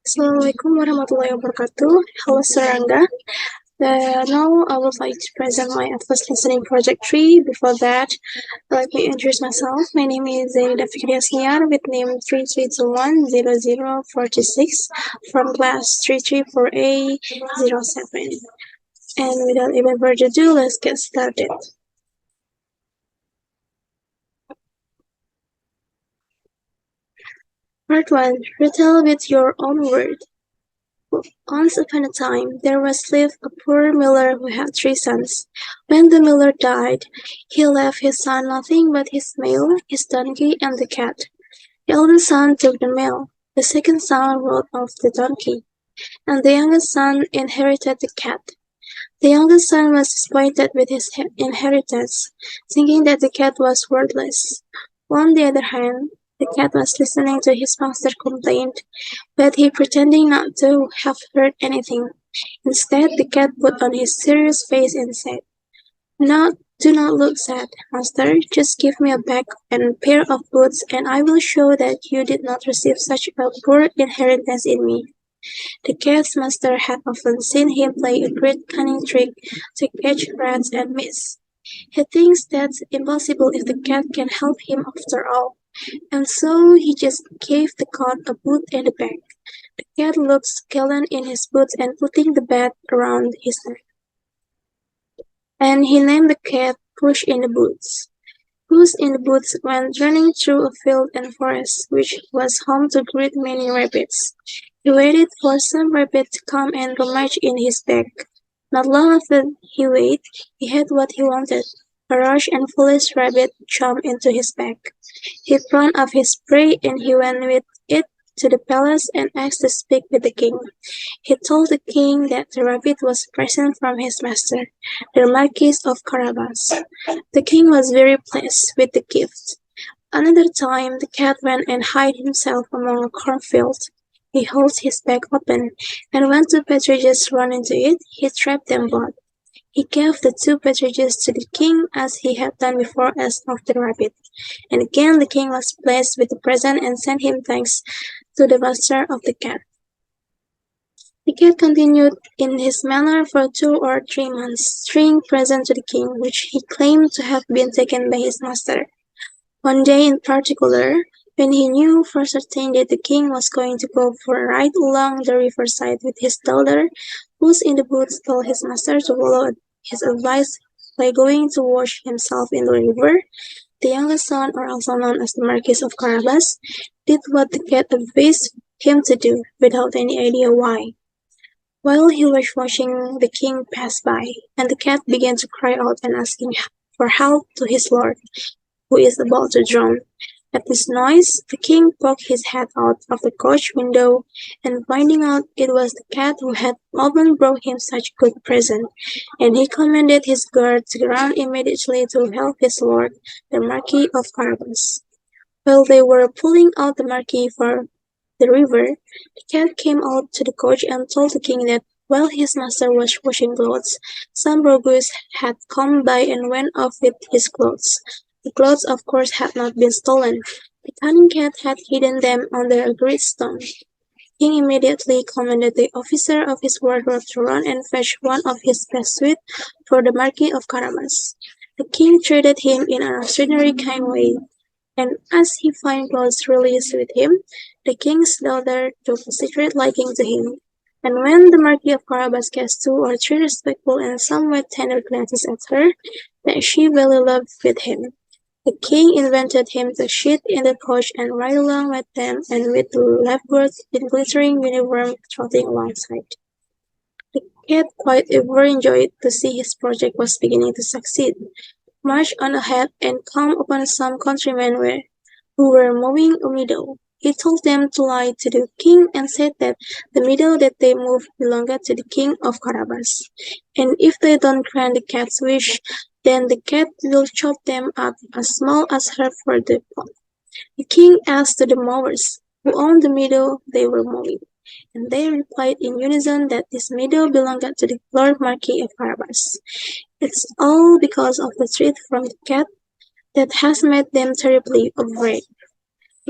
Assalamualaikum warahmatullahi wabarakatuh. Hello, Saranga. Now I would like to present my Atlas Listening Project 3. Before that, let me introduce myself. My name is Zainida Fikriyahsniar with name 33210046 from class 334A07. And without even further ado, let's get started. Part 1. Retell with your own word. Once upon a time, there lived a poor miller who had 3 sons. When the miller died, he left his son nothing but his mule, his donkey, and the cat. The eldest son took the mule, the second son rode off the donkey, and the youngest son inherited the cat. The youngest son was disappointed with his inheritance, thinking that the cat was worthless. On the other hand, the cat was listening to his master's complaint, but he pretending not to have heard anything. Instead, the cat put on his serious face and said, Do not look sad, master. Just give me a bag and a pair of boots, and I will show that you did not receive such a poor inheritance in me. The cat's master had often seen him play a great cunning trick to catch rats and mice. He thinks that's impossible if the cat can help him after all, and so he just gave the cat a boot and a bag. The cat looks gallant in his boots and putting the bag around his neck. And he named the cat Puss in the Boots. Puss in the Boots went running through a field and forest, which was home to great many rabbits. He waited for some rabbit to come and rummage in his bag. Not long after he waited, he had what he wanted. A rash and foolish rabbit jumped into his bag. He pruned off his prey and he went with it to the palace and asked to speak with the king. He told the king that the rabbit was a present from his master, the Marquis of Carabas. The king was very pleased with the gift. Another time, the cat went and hid himself among a cornfield. He held his bag open, and when 2 partridges ran into it, he trapped them both. He gave the 2 partridges to the king as he had done before as of the rabbit. And again the king was pleased with the present and sent him thanks to the master of the cat. The cat continued in his manner for 2 or 3 months, bringing presents to the king, which he claimed to have been taken by his master. One day in particular, when he knew for certain that the king was going to go for a ride along the riverside with his daughter, Puss in the Boots told his master to follow his advice by going to wash himself in the river. The youngest son, or also known as the Marquis of Carabas, did what the cat advised him to do, without any idea why. While he was washing, the king passed by, and the cat began to cry out and asking for help to his lord, who is about to drown. At this noise, the king poked his head out of the coach window, and finding out it was the cat who had often brought him such good present, and he commanded his guard to run immediately to help his lord, the Marquis of Carabas. While they were pulling out the Marquis for the river, the cat came out to the coach and told the king that while his master was washing clothes, some rogues had come by and went off with his clothes. The clothes, of course, had not been stolen. The cunning cat had hidden them under a great stone. The king immediately commanded the officer of his wardrobe to run and fetch one of his best suits for the Marquis of Carabas. The king treated him in an extraordinary kind way, and as he found clothes really suited him, the king's daughter took a secret liking to him. And when the Marquis of Carabas cast 2 or 3 respectful and somewhat tender glances at her, that she really loved with him. The king invited him to sit in the coach and ride along with them, and with the leftwards in glittering uniform trotting alongside. The cat quite overjoyed to see his project was beginning to succeed, marched on ahead and come upon some countrymen who were mowing a meadow. He told them to lie to the king and said that the meadow that they moved belonged to the king of Carabas, and if they don't grant the cat's wish, then the cat will chop them up as small as her for the pot. The king asked the mowers who owned the meadow they were mowing, and they replied in unison that this meadow belonged to the Lord Marquis of Carabas. It's all because of the threat from the cat that has made them terribly afraid.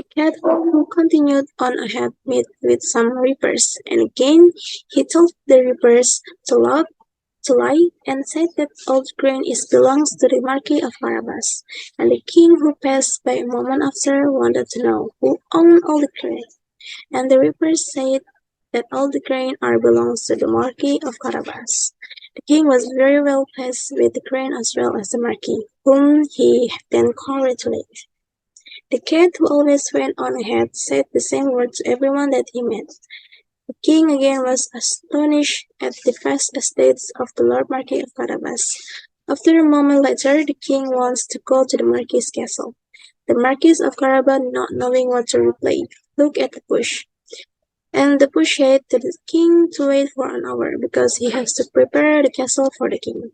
The cat, who continued on ahead, met with some reapers, and again he told the reapers to lie, and said that all the grain is belongs to the Marquis of Carabas. And the king, who passed by a moment after, wanted to know who owned all the grain. And the reapers said that all the grain are belongs to the Marquis of Carabas. The king was very well pleased with the grain as well as the Marquis, whom he then congratulated. The cat, who always went on ahead, said the same word to everyone that he met. The king again was astonished at the vast estates of the Lord Marquis of Carabas. After a moment later, the king wants to go to the Marquis's castle. The Marquis of Carabas, not knowing what to reply, looked at the bush. And the bush said to the king to wait for an hour, because he has to prepare the castle for the king.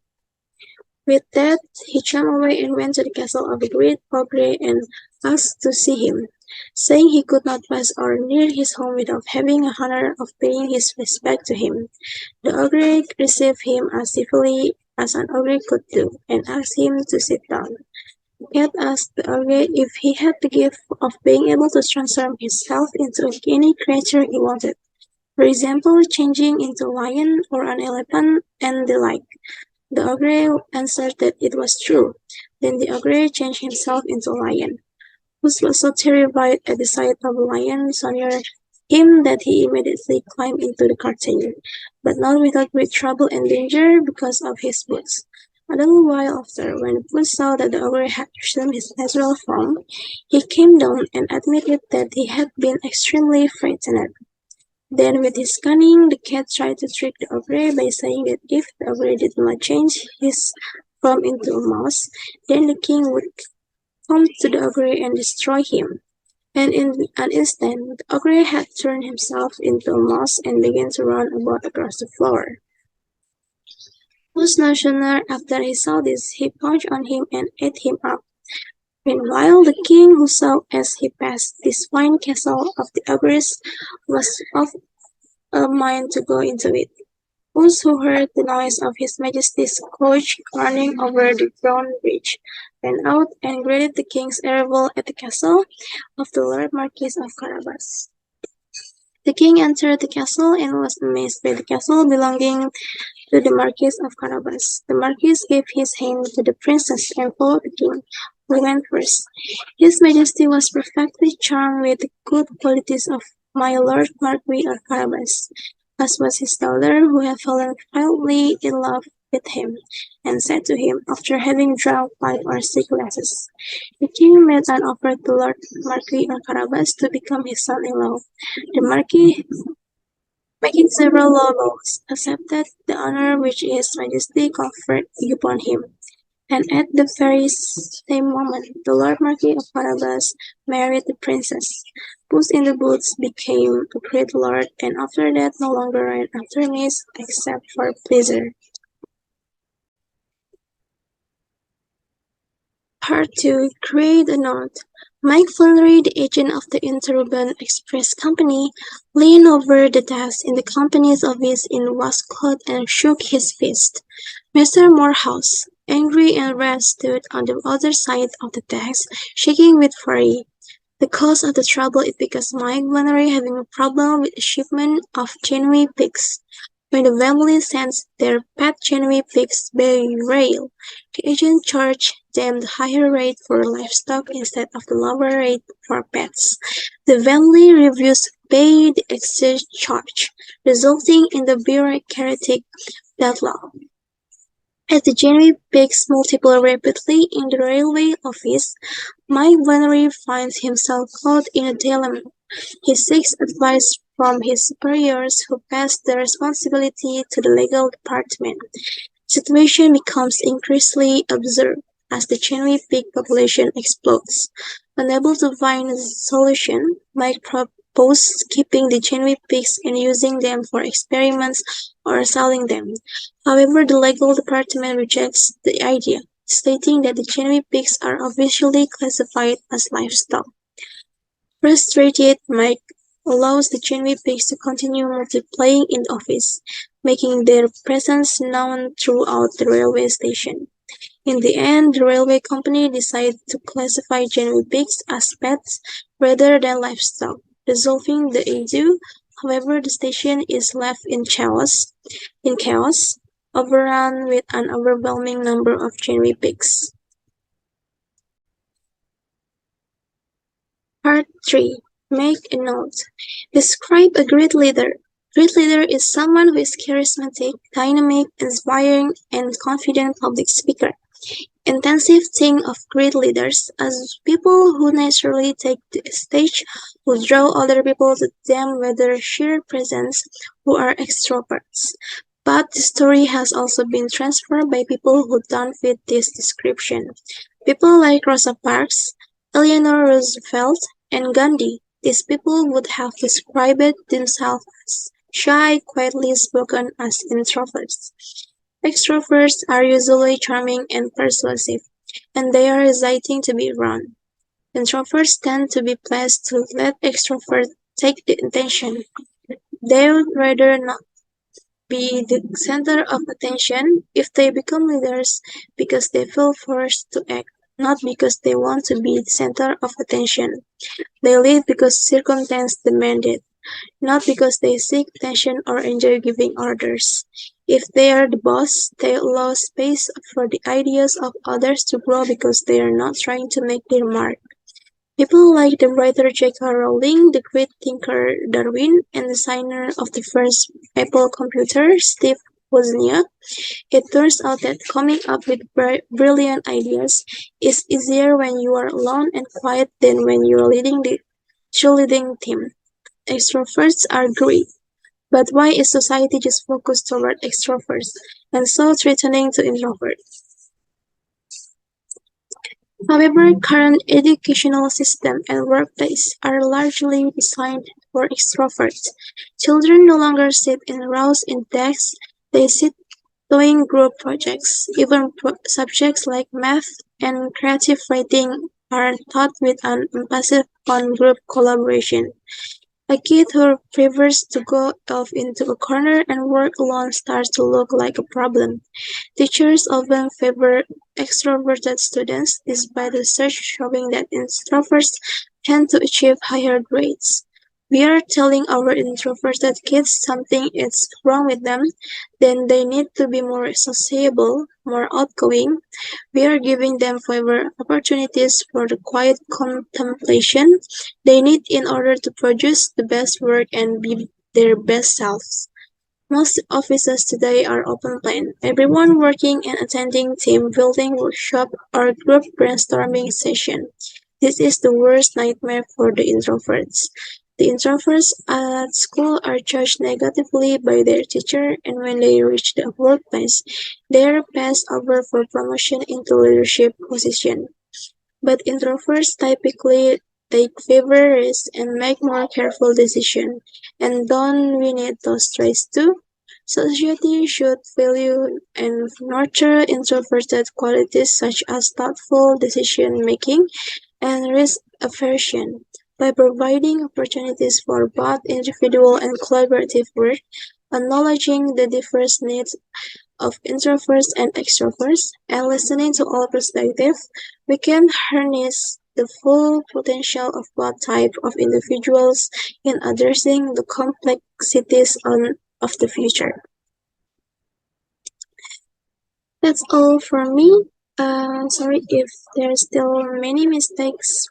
With that, he jumped away and went to the castle of the great ogre and asked to see him, saying he could not pass or near his home without having the honor of paying his respect to him. The ogre received him as civilly as an ogre could do, and asked him to sit down. The cat asked the ogre if he had the gift of being able to transform himself into any creature he wanted, for example, changing into a lion or an elephant and the like. The ogre answered that it was true. Then the ogre changed himself into a lion. Puss was so terrified at the sight of a lion so near him that he immediately climbed into the curtain, but not without great trouble and danger because of his boots. A little while after, when Puss saw that the ogre had resumed his natural form, he came down and admitted that he had been extremely frightened. Then, with his cunning, the cat tried to trick the ogre by saying that if the ogre did not change his form into a mouse, then the king would come to the ogre and destroy him. And in an instant, the ogre had turned himself into a mouse and began to run about across the floor. No sooner after he saw this, he pounced on him and ate him up. Meanwhile, the king, who saw as he passed this fine castle of the ogres, was of a mind to go into it. Puss, who heard the noise of his Majesty's coach running over the drawbridge, ran out and greeted the king's arrival at the castle of the Lord Marquis of Carabas. The king entered the castle and was amazed by the castle belonging to the Marquis of Carabas. The Marquis gave his hand to the princess and followed the king, who went first. His Majesty was perfectly charmed with the good qualities of my Lord Marquis of Carabas, as was his daughter, who had fallen wildly in love with him, and said to him, after having drunk 5 or 6 glasses, the king made an offer to Lord Marquis of Carabas to become his son-in-law. The Marquis, making several low bows, accepted the honor which his Majesty conferred upon him. And at the very same moment, the Lord Marquis of Carabas married the princess. Puss in the Boots became a great lord, and after that no longer ran after mice except for pleasure. Part 2. Create a note. Mike Flannery, the agent of the Interurban Express Company, leaned over the desk in the company's office in waistcoat and shook his fist. Mr. Morehouse, angry and red, stood on the other side of the desk, shaking with fury. The cause of the trouble is because Mike Flannery having a problem with a shipment of genuine pigs. When the family sends their pet genuine pigs by rail, the agent charged them the higher rate for livestock instead of the lower rate for pets. The family refused to pay the excess charge, resulting in the bureaucratic deadlock. As the genuine pigs multiply rapidly in the railway office, Mike Flannery finds himself caught in a dilemma. He seeks advice from his superiors, who pass the responsibility to the legal department. The situation becomes increasingly absurd as the genuine pig population explodes. Unable to find a solution, Mike proposed keeping the genuine pigs and using them for experiments or selling them. However, the legal department rejects the idea, stating that the genuine pigs are officially classified as livestock. Frustrated, Mike allows the genuine pigs to continue multiplying in the office, making their presence known throughout the railway station. In the end, the railway company decided to classify genuine pigs as pets rather than livestock, resolving the issue. However, the station is left in chaos, overrun with an overwhelming number of genuine pigs. Part 3. Make a note. Describe a great leader. Great leader is someone who is charismatic, dynamic, inspiring, and confident public speaker. Intensive thing of great leaders as people who naturally take the stage, who draw other people to them with their sheer presence, who are extroverts. But the story has also been transformed by people who don't fit this description. People like Rosa Parks, Eleanor Roosevelt, and Gandhi. These people would have described themselves as shy, quietly spoken as introverts. Extroverts are usually charming and persuasive, and they are exciting to be around. Introverts tend to be pleased to let extroverts take the attention. They would rather not be the center of attention if they become leaders because they feel forced to act, not because they want to be the center of attention. They lead because circumstances demand it, not because they seek attention or enjoy giving orders. If they are the boss, they allow space for the ideas of others to grow because they are not trying to make their mark. People like the writer J.K. Rowling, the great thinker Darwin, and designer of the first Apple computer, Steve Wozniak. It turns out that coming up with brilliant ideas is easier when you are alone and quiet than when you are leading the cheerleading team. Extroverts are great, but why is society just focused toward extroverts and so threatening to introverts? However, current educational system and workplace are largely designed for extroverts. Children no longer sit in rows in desks, they sit doing group projects. Even subjects like math and creative writing are taught with an emphasis on group collaboration. A kid who prefers to go off into a corner and work alone starts to look like a problem. Teachers often favor extroverted students, despite research showing that introverts tend to achieve higher grades. We are telling our introverted kids something is wrong with them, then they need to be more sociable, more outgoing. We are giving them fewer opportunities for the quiet contemplation they need in order to produce the best work and be their best selves. Most offices today are open plan. Everyone working and attending team building workshop or group brainstorming session. This is the worst nightmare for the introverts. The introverts at school are judged negatively by their teacher, and when they reach the workplace, they are passed over for promotion into leadership position. But introverts typically take fewer risks and make more careful decisions. And don't we need those traits too? Society should value and nurture introverted qualities such as thoughtful decision making and risk aversion. By providing opportunities for both individual and collaborative work, acknowledging the diverse needs of introverts and extroverts, and listening to all perspectives, we can harness the full potential of both types of individuals in addressing the complexities of the future. That's all from me. Sorry if there's still many mistakes.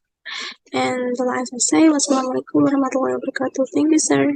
And the last I say, wassalamualaikum warahmatullahi wabarakatuh. Thank you, sir.